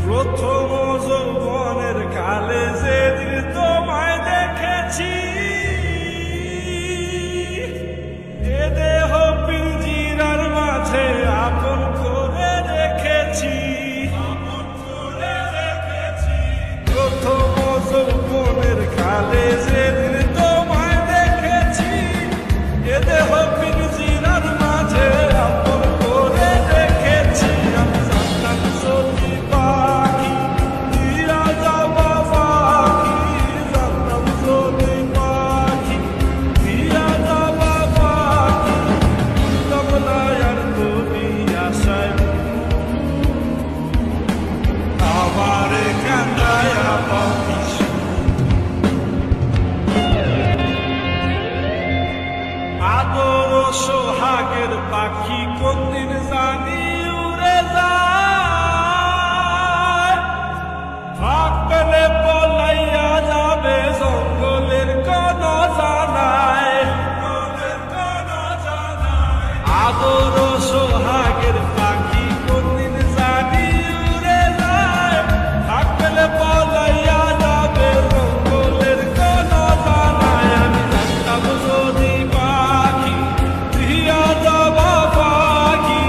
প্রথম যৌবনের কালে যেদিন তোমায় দেখেছি, এ দেহ পিঞ্জিরার মাঝে আপন করে রেখেছি। প্রথম যৌবনের কালে যেদিন তোমায় দেখেছি, এ দেহ পিঞ্জিরার মাঝে আপন করে রেখেছি। আমি জানতাম যদি পাখি দিয়া যাবা পাখি, জানতাম যদি পাখি দিয়া যাবা পাখি, উঠতাম না আর তুমি আশায় আমারে কান্দায়া পাখি। আদর সোহাগের পাখি কোনদিন জানি উড়ে যায়, ফাঁক পেলে পলাইয়া যাবে জঙ্গলের কোন জানায়। আদর সোহাগের পাখি কোনদিন জানি উড়ে যায়, ফাঁক পেলে পলাইয়া যাবে জঙ্গলের কোন জানায়। আমি জানতাম যদি পাখি দিয়া যাবা পাখি,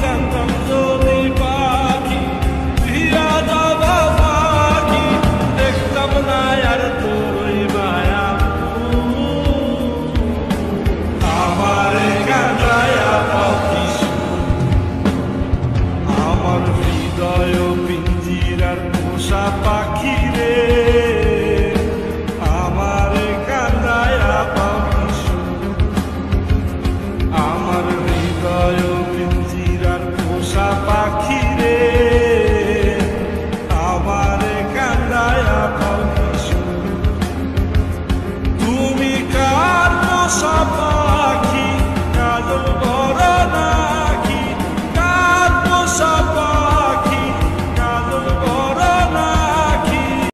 জানতাম যদি পাখি দিয়া যাবা পাখি, দেখতাম না আর তোরই মায়া আমারে কাঁদায়া পাখি। আমার হৃদয় পিঞ্জিরার পোষা পাখি রে, আমারে কাঁদায়া পাখি। আমার হৃদয় পিঞ্জিরার পোষা